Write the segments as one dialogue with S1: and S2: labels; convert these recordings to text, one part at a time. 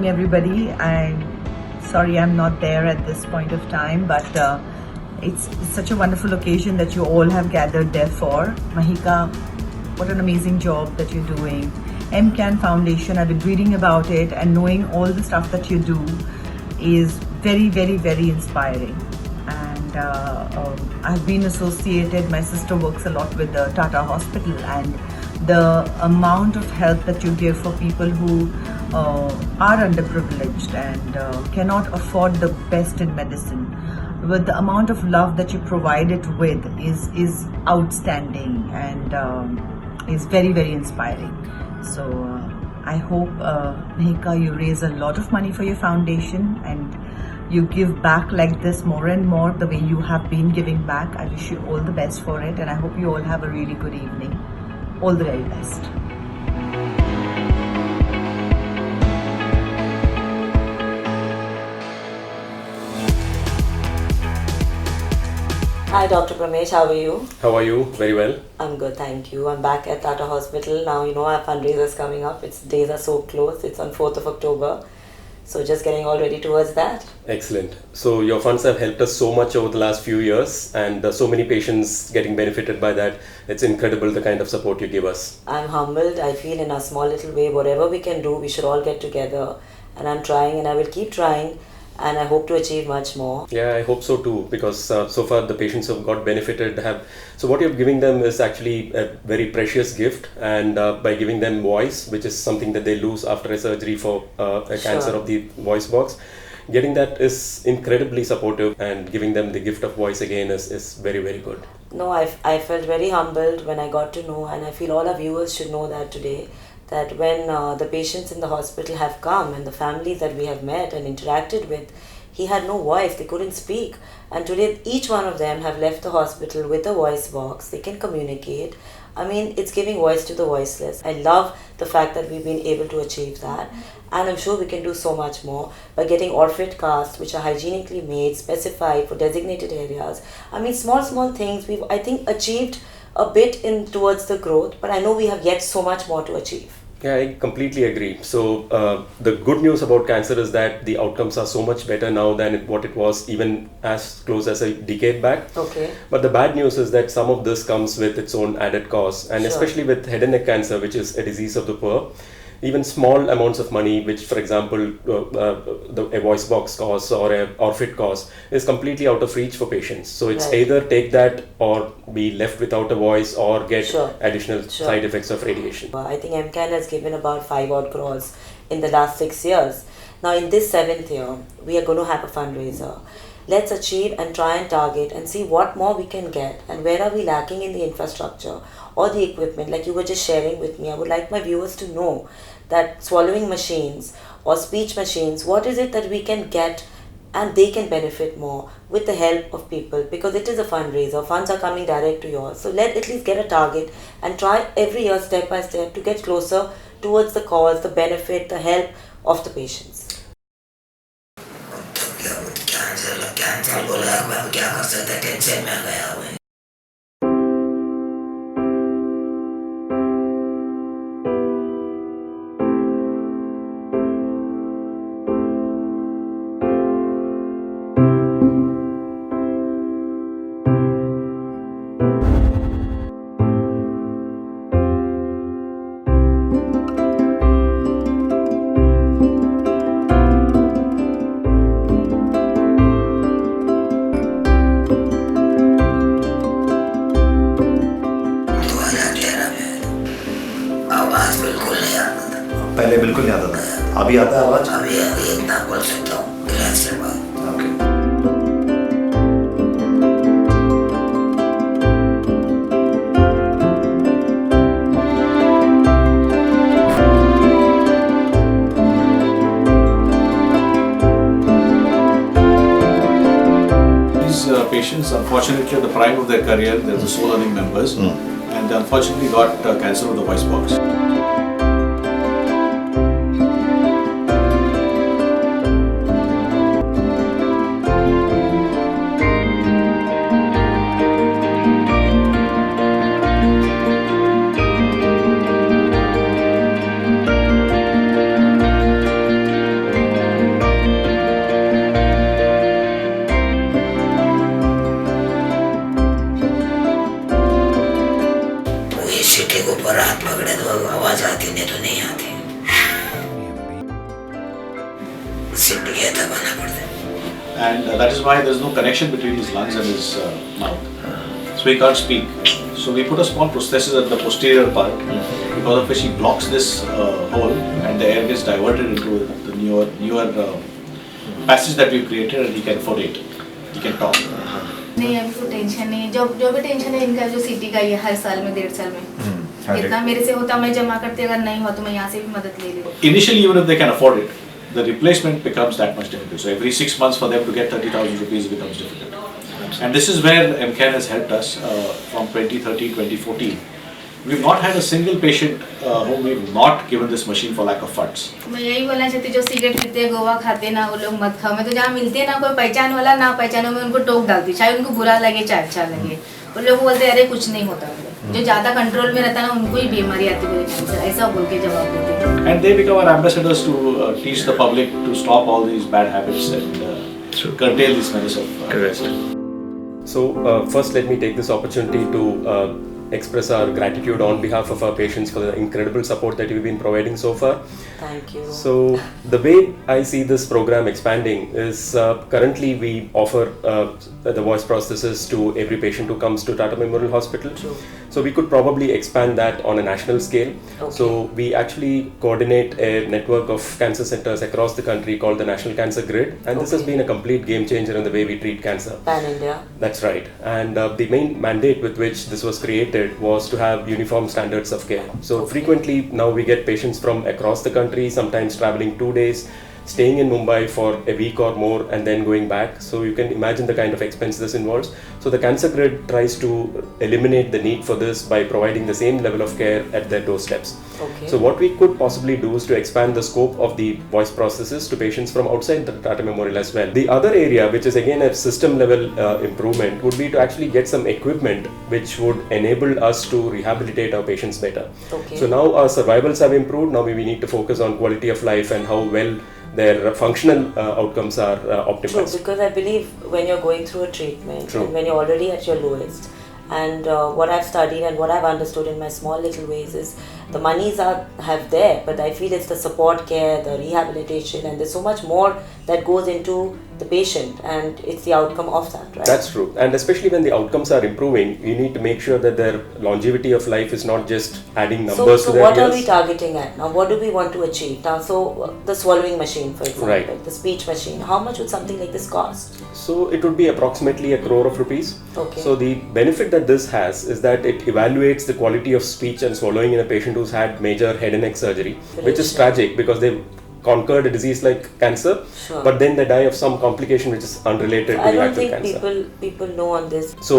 S1: evening, everybody. I'm sorry I'm not there at this point of time, but it's such a wonderful occasion that you all have gathered there for. Mahika, what an amazing job that you're doing. Mcan Foundation, I've been reading about it, and knowing all the stuff that you do is very, very, very inspiring. And I've been associated, my sister works a lot with the Tata Hospital, and the amount of help that you give for people who are underprivileged and cannot afford the best in medicine, with the amount of love that you provide it with is outstanding and is very, very inspiring. So I hope, Mahika, you raise a lot of money for your foundation and you give back like this more and more the way you have been giving back. I wish you all the best for it, and I hope you all have a really good evening. All the very best.
S2: Hi Dr. Pramesh, how are you?
S3: How are you? Very well.
S2: I'm good, thank you. I'm back at Tata Hospital. Now you know our fundraiser is coming up. Its days are so close. It's on 4th of October. So just getting all ready towards that.
S3: Excellent. So your funds have helped us so much over the last few years, and so many patients getting benefited by that. It's incredible the kind of support you give us.
S2: I'm humbled. I feel in a small little way, whatever we can do, we should all get together. And I'm trying and I will keep trying. And I hope to achieve much more.
S3: Yeah, I hope so too, because so far the patients who have got benefited so what you're giving them is actually a very precious gift, and by giving them voice, which is something that they lose after a surgery for a cancer of the voice box, getting that is incredibly supportive, and giving them the gift of voice again is very, very good.
S2: No, I felt very humbled when I got to know, and I feel all our viewers should know that today, that when the patients in the hospital have come and the families that we have met and interacted with, he had no voice, they couldn't speak. And today each one of them have left the hospital with a voice box, they can communicate. I mean, it's giving voice to the voiceless. I love the fact that we've been able to achieve that. And I'm sure we can do so much more by getting orphaned casts which are hygienically made, specified for designated areas. I mean, small things we've, I think, achieved a bit in towards the growth, but I know we have yet so much more to achieve.
S3: Yeah, I completely agree. So the good news about cancer is that the outcomes are so much better now than what it was even as close as a decade back.
S2: Okay.
S3: But the bad news is that some of this comes with its own added costs, and especially with head and neck cancer, which is a disease of the poor. Even small amounts of money, which for example a voice box cost or a orphan cost, is completely out of reach for patients. So it's either take that or be left without a voice or get additional side effects of radiation.
S2: I think Mcan has given about 5 odd crores in the last 6 years. Now in this 7th year, we are going to have a fundraiser. Let's achieve and try and target and see what more we can get, and where are we lacking in the infrastructure or the equipment, like you were just sharing with me. I would like my viewers to know that swallowing machines or speech machines, what is it that we can get and they can benefit more with the help of people, because it is a fundraiser, funds are coming direct to yours. So let at least get a target and try every year step by step to get closer towards the cause, the benefit, the help of the patients.
S4: पहले बिल्कुल नहीं आता था, अभी आता है आवाज?
S5: अभी इतना बोल सकता हूँ क्लास के बाद।
S6: These patients, unfortunately, at the prime of their career, they're the sole earning members, and they unfortunately got cancer of the voice box.
S5: दबाना पड़ता है।
S6: And that is why there's no connection between his lungs and his mouth. So he can't speak. So we put a small prosthesis at the posterior part, because of which he blocks this hole, and the air gets diverted into the newer passage that we've created, and he can phonate. He can talk.
S7: नहीं अभी कोई tension नहीं है, जो भी tension है इनका जो सिटी का ये हर साल में 1.5 साल में इतना मेरे से होता मैं जमा करती, अगर नहीं हुआ तो मैं यहाँ से भी मदद ले लूँ।
S6: Initially, even if they can afford it, the replacement becomes that much difficult. So every 6 months for them to get 30,000 rupees becomes difficult. And this is where MCAN has helped us from 2013, 2014. We've not had a single patient whom we've not given this machine for lack of funds.
S7: मैं यही बोलना चाहती, जो cigarette पीते गोवा खाते ना वो लोग मत खाओ। मैं तो जहाँ मिलते हैं ना कोई पहचान वाला ना पहचानो, मैं उनको टोक डालती, चाहे उनको बुरा लगे चाहे अच्छा लगे। वो लोग बोलते हैं अरे कुछ नहीं होता, जो ज़्यादा कंट्रोल में रहता है ना उनको ही बीमारी आती है कैंसर, ऐसा बोल के जवाब देते हैं।
S6: And they become our ambassadors to teach the public to stop all these bad habits and curtail this menace of cancer.
S3: So first let me take this opportunity to express our gratitude on behalf of our patients for the incredible support that you've been providing so far.
S2: Thank you.
S3: So the way I see this program expanding is currently we offer the voice prosthesis to every patient who comes to Tata Memorial Hospital.
S2: True.
S3: So we could probably expand that on a national scale.
S2: Okay.
S3: So we actually coordinate a network of cancer centers across the country called the National Cancer Grid, and this has been a complete game changer in the way we treat cancer.
S2: Pan-India.
S3: That's right. And the main mandate with which this was created was to have uniform standards of care. So frequently now we get patients from across the country, sometimes traveling 2 days, staying in Mumbai for a week or more and then going back. So you can imagine the kind of expense this involves. So the Cancer Grid tries to eliminate the need for this by providing the same level of care at their doorsteps.
S2: Okay.
S3: So what we could possibly do is to expand the scope of the voice prosthesis to patients from outside the Tata Memorial as well. The other area, which is again a system level improvement, would be to actually get some equipment which would enable us to rehabilitate our patients better.
S2: Okay.
S3: So now our survivals have improved. Now we need to focus on quality of life and how well their functional outcomes are optimized.
S2: True, because I believe when you're going through a treatment
S3: True.
S2: and when you're already at your lowest, and what I've studied and what I've understood in my small little ways is the monies have there, but I feel it's the support care, the rehabilitation, and there's so much more that goes into the patient, and it's the outcome of that, right?
S3: That's true. And especially when the outcomes are improving, you need to make sure that their longevity of life is not just adding numbers to
S2: So
S3: their
S2: what
S3: years.
S2: are we targeting at now? What do we want to achieve now? So the swallowing machine, for example,
S3: Right.
S2: the speech machine, how much would something like this cost?
S3: So it would be approximately 1 crore of rupees.
S2: Okay.
S3: So the benefit that this has is that it evaluates the quality of speech and swallowing in a patient who's had major head and neck surgery, which is tragic because they've conquered a disease like cancer,
S2: Sure.
S3: but then they die of some complication which is unrelated
S2: I
S3: to the
S2: don't
S3: actual
S2: think
S3: cancer.
S2: people know on this.
S3: So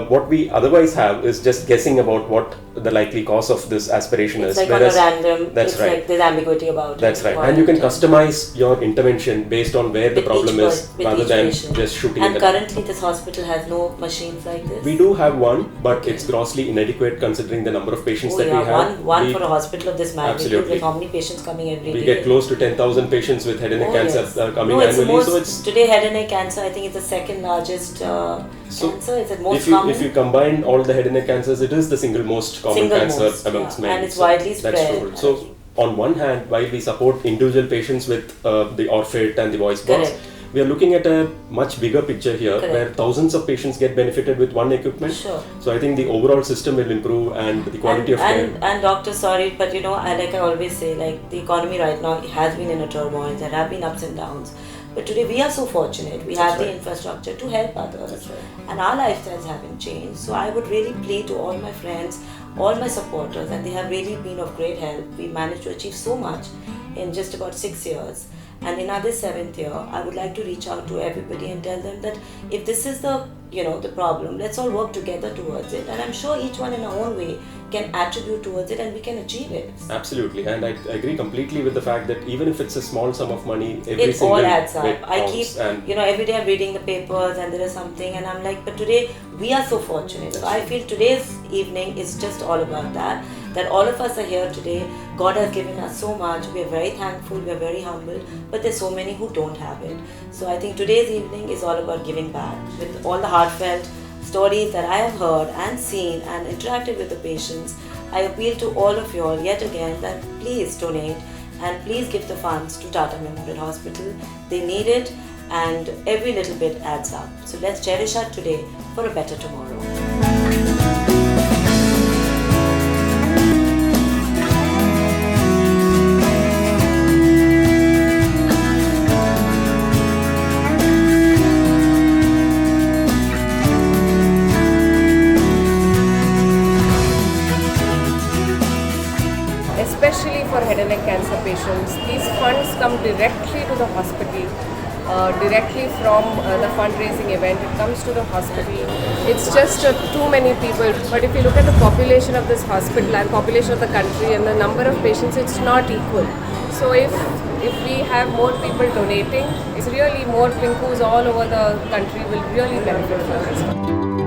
S3: what we otherwise have is just guessing about what the likely cause of this aspiration
S2: It's
S3: is.
S2: like on a random.
S3: That's
S2: it's
S3: right.
S2: like there's ambiguity about it.
S3: That's right.
S2: Why
S3: And you can
S2: not?
S3: customize your intervention based on where the
S2: With
S3: problem
S2: each
S3: is
S2: with
S3: rather
S2: each
S3: than
S2: patient.
S3: just shooting
S2: And
S3: it.
S2: currently, this hospital has no machines like this.
S3: We do have one, but it's grossly inadequate considering the number of patients
S2: Oh
S3: that
S2: yeah,
S3: we have.
S2: one
S3: We-
S2: for a hospital of this magnitude.
S3: Absolutely.
S2: With how many patients coming every
S3: We
S2: day?
S3: get close to 10,000 patients with head and neck
S2: Oh,
S3: cancer
S2: yes.
S3: coming
S2: no, it's the
S3: annually.
S2: most,
S3: So it's
S2: today head and neck cancer. I think it's the second largest
S3: So
S2: cancer. Is it most
S3: if you
S2: common?
S3: if you combine all the head and neck cancers, it is the single most common
S2: Single
S3: cancer
S2: most,
S3: amongst
S2: yeah.
S3: men.
S2: And it's
S3: So
S2: widely
S3: That's
S2: spread.
S3: true. So on one hand, while we support individual patients with the ORFIT and the voice box,
S2: Correct.
S3: we are looking at a much bigger picture here,
S2: Correct.
S3: where thousands of patients get benefited with one equipment.
S2: Sure.
S3: So I think the overall system will improve and the quality of care.
S2: And doctor, sorry, but like I always say, like the economy right now has been in a turmoil. There have been ups and downs. But today we are so fortunate. We have the infrastructure to help others.
S3: That's right.
S2: And our lifestyles haven't changed. So I would really plead to all my friends, all my supporters, and they have really been of great help. We managed to achieve so much in just about 6 years. And in our 7th year, I would like to reach out to everybody and tell them that if this is the problem, let's all work together towards it. And I'm sure each one in our own way can attribute towards it and we can achieve it.
S3: Absolutely, and I agree completely with the fact that even if it's a small sum of money, every
S2: It
S3: single
S2: all adds up.
S3: bit
S2: I
S3: counts.
S2: keep,
S3: And
S2: every day I'm reading the papers and there is something and I'm like, but today we are so fortunate. So I feel today's evening is just all about that all of us are here today. God has given us so much. We are very thankful, we are very humble, but there's so many who don't have it. So I think today's evening is all about giving back with all the heartfelt stories that I have heard and seen and interacted with the patients. I appeal to all of you all yet again that please donate and please give the funds to Tata Memorial Hospital. They need it, and every little bit adds up. So let's cherish our today for a better tomorrow.
S8: Especially for head and neck cancer patients, these funds come directly to the hospital, directly from the fundraising event. It comes to the hospital. It's just too many people. But if you look at the population of this hospital and population of the country and the number of patients, it's not equal. So if we have more people donating, it's really more pinkus all over the country will really benefit from this.